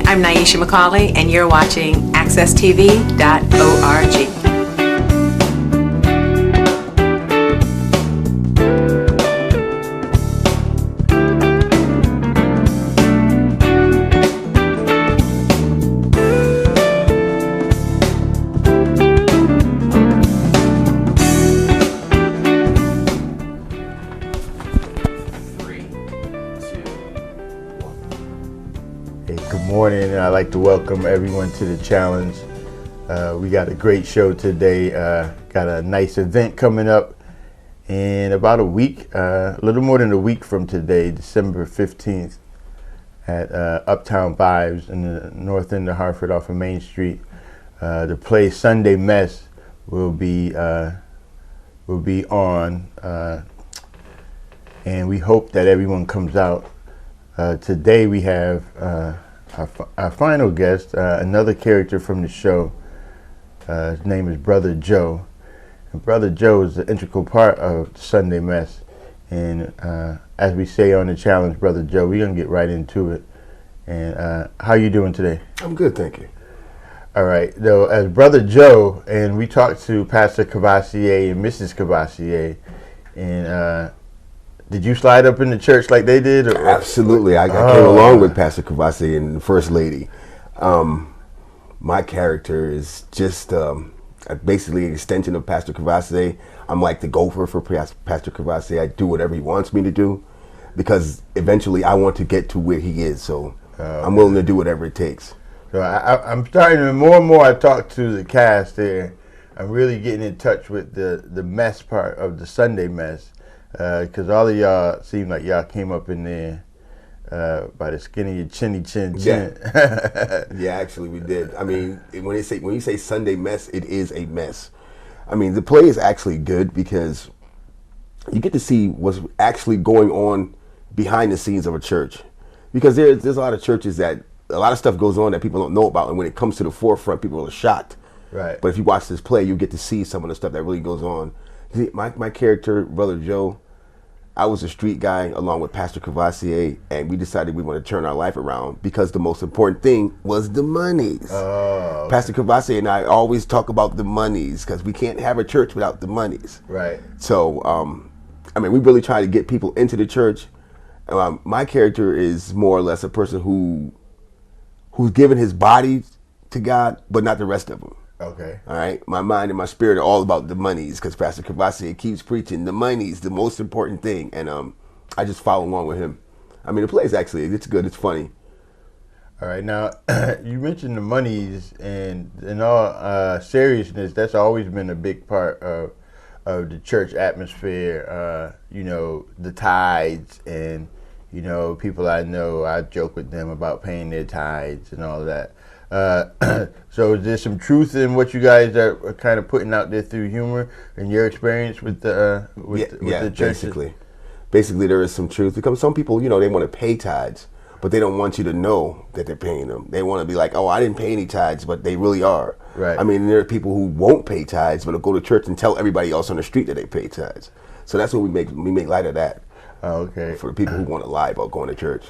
I'm Nyesha McCauley, and you're watching AccessTV.org. Good morning, and I'd like to welcome everyone to the challenge. We got a great show today. Got a nice event coming up in about a week, a little more than a week from today, December 15th, at Uptown Vibes in the north end of Hartford off of Main Street. The play Sunday Mess will be on, and we hope that everyone comes out. Today we have our final guest, another character from the show. His name is Brother Joe. And Brother Joe is an integral part of Sunday Mess. And as we say on the challenge, Brother Joe, we're going to get right into it. And how you doing today? I'm good, thank you. All right. Though, as Brother Joe, and we talked to Pastor Cavassier and Mrs. Cavassier, and did you slide up in the church like they did? Or? Absolutely. I came along with Pastor Cavassier and the First Lady. My character is just basically an extension of Pastor Cavassier. I'm like the gopher for Pastor Cavassier. I do whatever he wants me to do because eventually I want to get to where he is. So I'm willing to do whatever it takes. So I'm starting to, more and more I talk to the cast there, I'm really getting in touch with the mess part of the Sunday Mess. Because all of y'all seem like y'all came up in there by the skin of your chin. Yeah. Yeah, actually we did. I mean, when you say Sunday Mess, it is a mess. I mean, the play is actually good because you get to see what's actually going on behind the scenes of a church. Because there's a lot of churches that a lot of stuff goes on that people don't know about, and when it comes to the forefront, people are shocked. Right. But if you watch this play, you get to see some of the stuff that really goes on. My character, Brother Joe, I was a street guy along with Pastor Cavassier, and we decided we want to turn our life around because the most important thing was the monies. Oh, okay. Pastor Cavassier and I always talk about the monies because we can't have a church without the monies. Right. So, I mean, we really try to get people into the church. My character is more or less a person who's given his body to God, but not the rest of him. Okay. All right. My mind and my spirit are all about the monies because Pastor Cavassier keeps preaching the money's the most important thing, and I just follow along with him. I mean, the play is it's good. It's funny. All right. Now, you mentioned the monies, and in all seriousness, that's always been a big part of the church atmosphere. You know, the tithes, and you know, people I know, I joke with them about paying their tithes and all of that. So is there some truth in what you guys are kind of putting out there through humor and your experience with the church? Basically there is some truth because some people, you know, they want to pay tithes, but they don't want you to know that they're paying them. They want to be like, oh, I didn't pay any tithes, but they really are. Right. I mean, there are people who won't pay tithes, but will go to church and tell everybody else on the street that they pay tithes. So that's what we make light of that. Oh, okay. For the people who want to lie about going to church.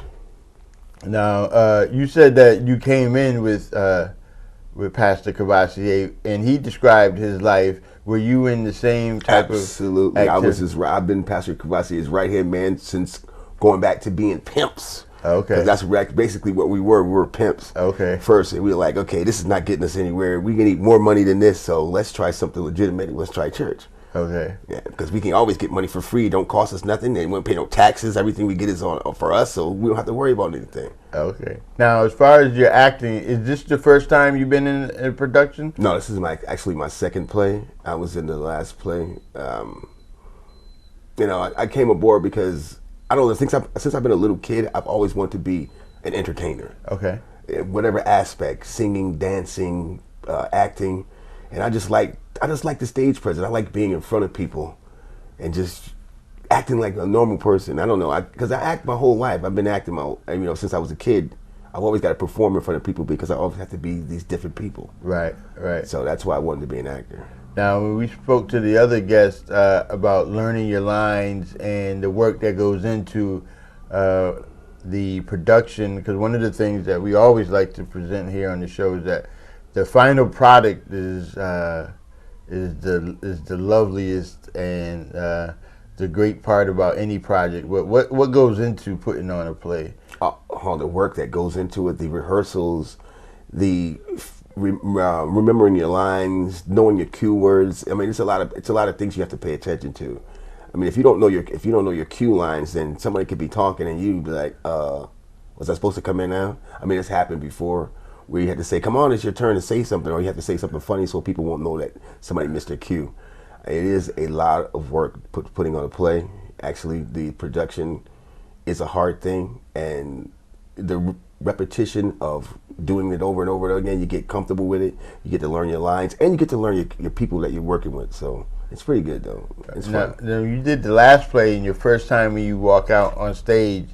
Now, you said that you came in with Pastor Cavassier, and he described his life. Were you in the same type Absolutely. of activity? I've been Pastor Cavassier's right-hand man since going back to being pimps. Okay. That's basically what we were. We were pimps. Okay. First, and we were like, okay, this is not getting us anywhere. We can need more money than this, so let's try something legitimate. Let's try church. Okay. Yeah, because we can always get money for free. It don't cost us nothing. They won't pay no taxes. Everything we get is on for us, so we don't have to worry about anything. Okay. Now, as far as your acting, is this the first time you've been in a production? No, this is actually my second play. I was in the last play. You know, I came aboard because I don't know. Since I've been a little kid, I've always wanted to be an entertainer. Okay. In whatever aspect, singing, dancing, acting, and I just like the stage presence. I like being in front of people and just acting like a normal person. I don't know, because I act my whole life. I've been acting since I was a kid. I've always got to perform in front of people because I always have to be these different people. Right, right. So that's why I wanted to be an actor. Now, when we spoke to the other guests about learning your lines and the work that goes into the production, because one of the things that we always like to present here on the show is that the final product is the loveliest and the great part about any project. What goes into putting on a play? All the work that goes into it, the rehearsals, the remembering your lines, knowing your cue words. I mean, it's a lot of things you have to pay attention to. I mean, if you don't know your cue lines, then somebody could be talking and you be like, was I supposed to come in now? I mean, it's happened before where you had to say, come on, it's your turn to say something, or you have to say something funny so people won't know that somebody missed their cue. It is a lot of work putting on a play. Actually, the production is a hard thing, and the repetition of doing it over and over again, you get comfortable with it, you get to learn your lines, and you get to learn your people that you're working with. So it's pretty good, though. It's fun. Now, you did the last play, and your first time when you walk out on stage,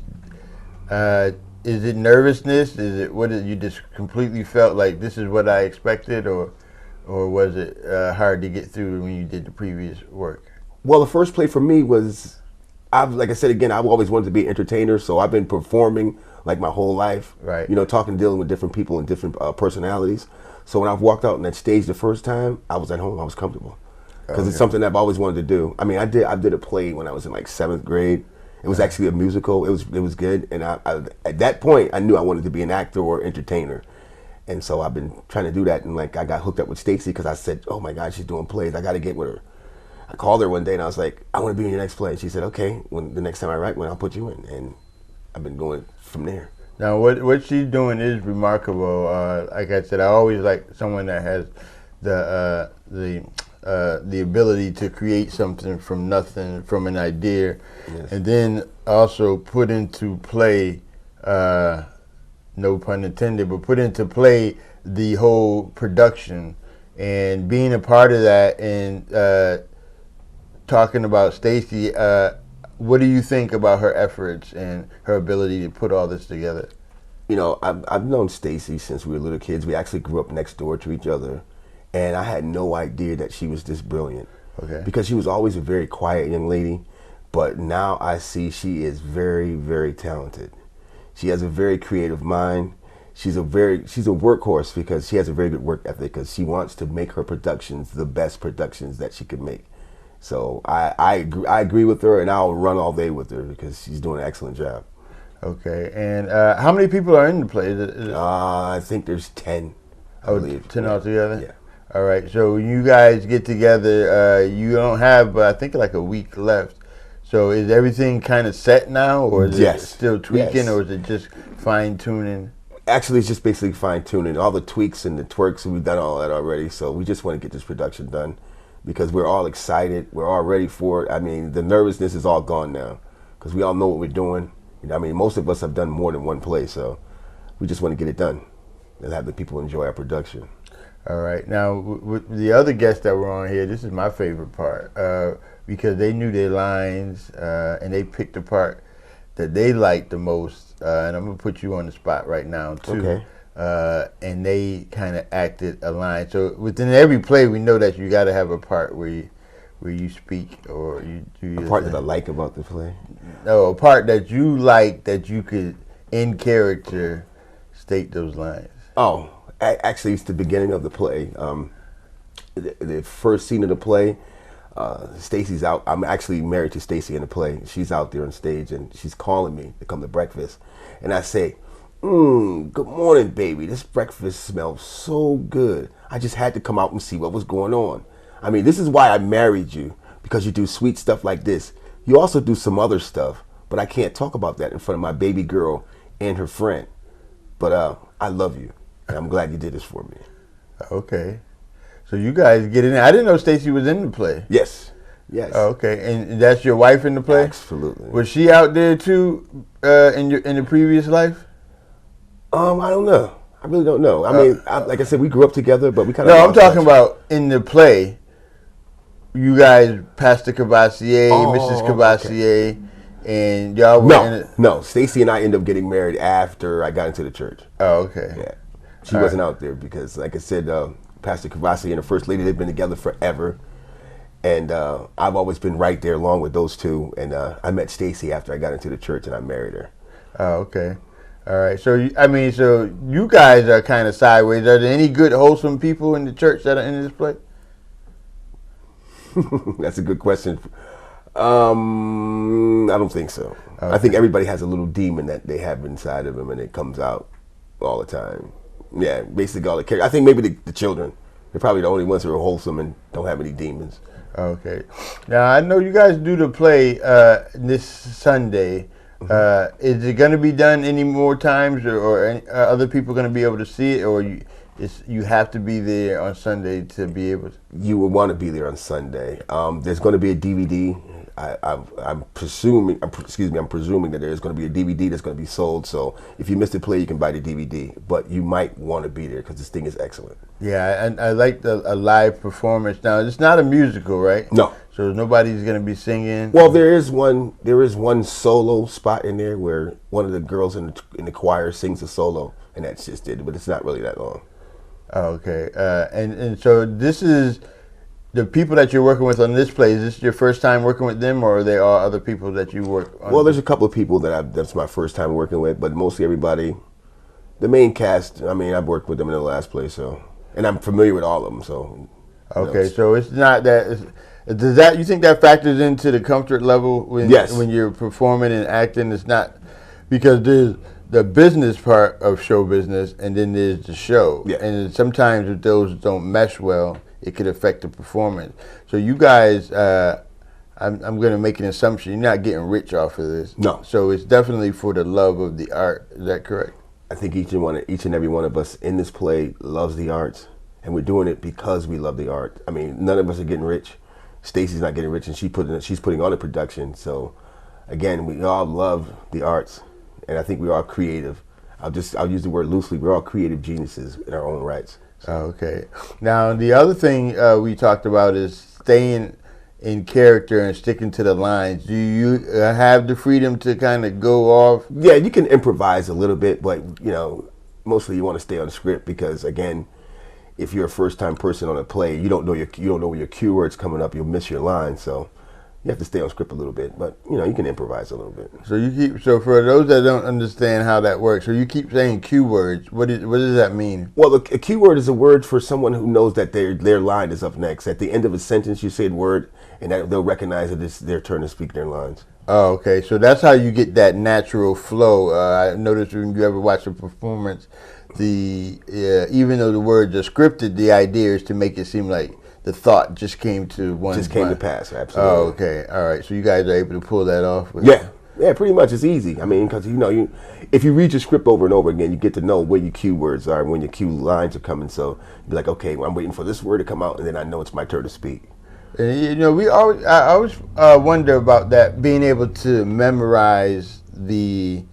is it nervousness? You just completely felt like this is what I expected, or was it hard to get through when you did the previous work? Well, the first play for me was, like I said again, I've always wanted to be an entertainer, so I've been performing like my whole life. Right. You know, dealing with different people and different personalities. So when I walked out on that stage the first time, I was at home. I was comfortable because it's something I've always wanted to do. I mean, I did a play when I was in like 7th grade. It was actually a musical. It was good, and I at that point I knew I wanted to be an actor or entertainer, and so I've been trying to do that. And like I got hooked up with Stacy because I said, "Oh my God, she's doing plays. I got to get with her." I called her one day and I was like, "I want to be in your next play." And she said, "Okay, when the next time I write one, I'll put you in." And I've been going from there. Now, what she's doing is remarkable. Like I said, I always like someone that has the ability to create something from nothing, from an idea, yes, and then also put into play, no pun intended, but put into play the whole production, and being a part of that. And talking about Stacy, what do you think about her efforts and her ability to put all this together? You know, I've known Stacy since we were little kids. We actually grew up next door to each other. And I had no idea that she was this brilliant. Okay. Because she was always a very quiet young lady. But now I see she is very, very talented. She has a very creative mind. She's a workhorse because she has a very good work ethic, because she wants to make her productions the best productions that she could make. So I agree with her, and I'll run all day with her because she's doing an excellent job. Okay. And how many people are in the play? I think there's 10. I believe. 10 altogether? Yeah. All right, so you guys get together. You don't have, I think, like a week left. So is everything kind of set now, or is it still tweaking, or is it just fine tuning? Actually, it's just basically fine tuning. All the tweaks and the twerks, we've done all that already. So we just want to get this production done because we're all excited. We're all ready for it. I mean, the nervousness is all gone now because we all know what we're doing. You know, I mean, most of us have done more than one play, so we just want to get it done and have the people enjoy our production. All right. Now, with the other guests that were on here, this is my favorite part because they knew their lines and they picked the part that they liked the most. And I'm going to put you on the spot right now, too. Okay. And they kind of acted a line. So within every play, we know that you got to have a part where you speak or you do your part thing. that I like about the play? No, a part that you like that you could, in character, state those lines. Oh. Actually, it's the beginning of the play. The first scene of the play, Stacy's out. I'm actually married to Stacy in the play. She's out there on stage, and she's calling me to come to breakfast. And I say, good morning, baby. This breakfast smells so good. I just had to come out and see what was going on. I mean, this is why I married you, because you do sweet stuff like this. You also do some other stuff, but I can't talk about that in front of my baby girl and her friend. But I love you. And I'm glad you did this for me. Okay. So you guys get in there. I didn't know Stacy was in the play. Yes. Yes. Oh, okay. And that's your wife in the play? Absolutely. Was she out there too in the previous life? I don't know. I really don't know. I mean, like I said, we grew up together, but we kind of. No, I'm talking about in the play. You guys, Pastor Cavassier, Mrs. Cavassier. Okay. And y'all were No. Stacy and I ended up getting married after I got into the church. Oh, okay. Yeah. She wasn't out there because, like I said, Pastor Cavassier and the First Lady, they've been together forever. And I've always been right there along with those two. And I met Stacy after I got into the church and I married her. Oh, okay. All right. So so you guys are kind of sideways. Are there any good, wholesome people in the church that are in this place? That's a good question. I don't think so. Okay. I think everybody has a little demon that they have inside of them, and it comes out all the time. Yeah, basically all the characters. I think maybe the children. They're probably the only ones who are wholesome and don't have any demons. Okay. Now I know you guys do the play this Sunday. Is it going to be done any more times, or are other people going to be able to see it, or you have to be there on Sunday to be able to? You would want to be there on Sunday. There's going to be a DVD. I'm presuming that there's going to be a DVD that's going to be sold. So if you missed the play, you can buy the DVD. But you might want to be there because this thing is excellent. Yeah, and I like a live performance. Now it's not a musical, right? No. So nobody's going to be singing. Well, there is one solo spot in there where one of the girls in the choir sings a solo, and that's just it. But it's not really that long. Oh, okay. And so this is the people that you're working with on this play. Is this your first time working with them, or are there all other people that you work on? Well, there's a couple of people that's my first time working with, but mostly everybody. The main cast, I mean, I've worked with them in the last play, and I'm familiar with all of them. So. Okay, so it's not that. Does that, you think that factors into the comfort level when you're performing and acting? It's not, because there's the business part of show business, and then there's the show. Yeah. And sometimes if those don't mesh well, it could affect the performance. So you guys, I'm going to make an assumption, you're not getting rich off of this. No. So it's definitely for the love of the art. Is that correct? I think each and every one of us in this play loves the arts, and we're doing it because we love the art. I mean, none of us are getting rich. Stacy's not getting rich, and she's putting on the production. So, again, we all love the arts, and I think we're all creative. I'll use the word loosely. We're all creative geniuses in our own rights. So. Okay. Now, the other thing we talked about is staying in character and sticking to the lines. Do you have the freedom to kind of go off? Yeah, you can improvise a little bit, but mostly you want to stay on script because, again, if you're a first-time person on a play, you don't know where your cue words coming up. You'll miss your line, so you have to stay on script a little bit. But you can improvise a little bit. So for those that don't understand how that works, so you keep saying cue words. What does that mean? Well, a cue word is a word for someone who knows that their line is up next. At the end of a sentence, you say the word, and they'll recognize that it's their turn to speak their lines. Oh, okay. So that's how you get that natural flow. I noticed when you ever watch a performance, even though the words are scripted, the idea is to make it seem like the thought just came to came to pass. Absolutely. Oh, okay. All right. So you guys are able to pull that off? Yeah, pretty much. It's easy. I mean, because if you read your script over and over again, you get to know where your cue words are and when your cue lines are coming. So you're like, okay, well, I'm waiting for this word to come out, and then I know it's my turn to speak. And, I always wonder about that, being able to memorize the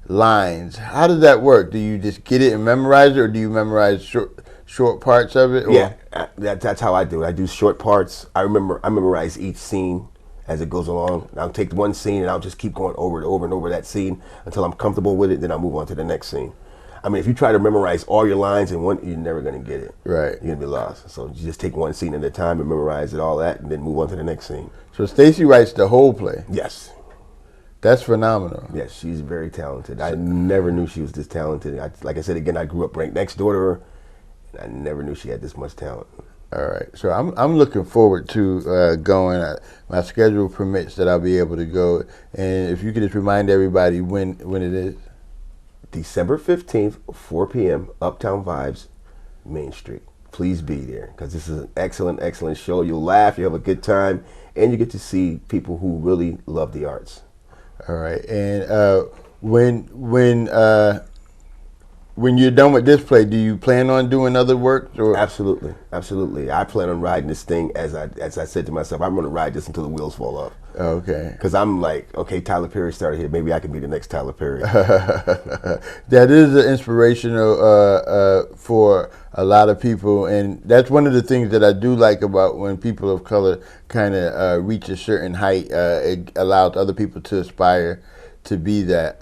lines. How does that work? Do you just get it and memorize it, or do you memorize short parts of it? Or? Yeah, that's how I do it. I do short parts. I memorize each scene as it goes along. I'll take one scene and I'll just keep going over and over and over that scene until I'm comfortable with it. Then I'll move on to the next scene. I mean, if you try to memorize all your lines in one, you're never going to get it. Right. You're going to be lost. So you just take one scene at a time and memorize it, all that, and then move on to the next scene. So Stacy writes the whole play? Yes. That's phenomenal. Yes, she's very talented. I never knew she was this talented. Like I said, again, I grew up right next door to her, and I never knew she had this much talent. All right. So I'm looking forward to going. My schedule permits that I'll be able to go. And if you could just remind everybody when it is. December 15th, 4 p.m., Uptown Vibes, Main Street. Please be there because this is an excellent, excellent show. You'll laugh, you'll have a good time, and you get to see people who really love the arts. All right. And when you're done with this play, do you plan on doing other work? Or? Absolutely, absolutely. I plan on riding this thing as I said to myself, I'm going to ride this until the wheels fall off. Okay. Because I'm like, okay, Tyler Perry started here. Maybe I can be the next Tyler Perry. That is inspirational for a lot of people, and that's one of the things that I do like about when people of color kind of reach a certain height. It allows other people to aspire to be that.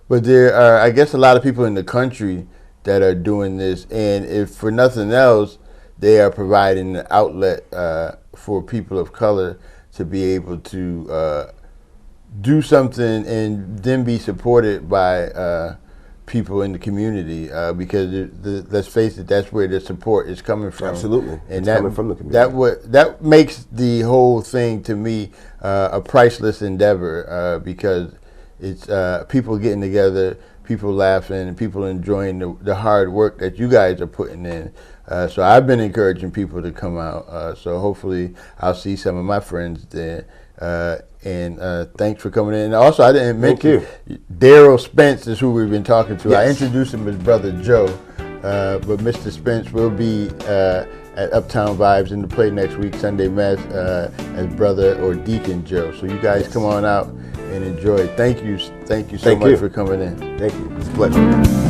But there are, I guess, a lot of people in the country that are doing this, and if for nothing else, they are providing an outlet for people of color to be able to do something and then be supported by people in the community, because let's face it, that's where the support is coming from. Absolutely, and it's coming from the community. That makes the whole thing to me a priceless endeavor, because it's people getting together, people laughing, and people enjoying the hard work that you guys are putting in. So I've been encouraging people to come out. So hopefully I'll see some of my friends there. And thanks for coming in. And also, I didn't mention Darryl Spence is who we've been talking to. Yes. I introduced him as Brother Joe, but Mr. Spence will be at Uptown Vibes in the play next week, Sunday Mass, as Brother or Deacon Joe. So you guys come on out and enjoy. Thank you so much for coming in. Thank you. It's a pleasure.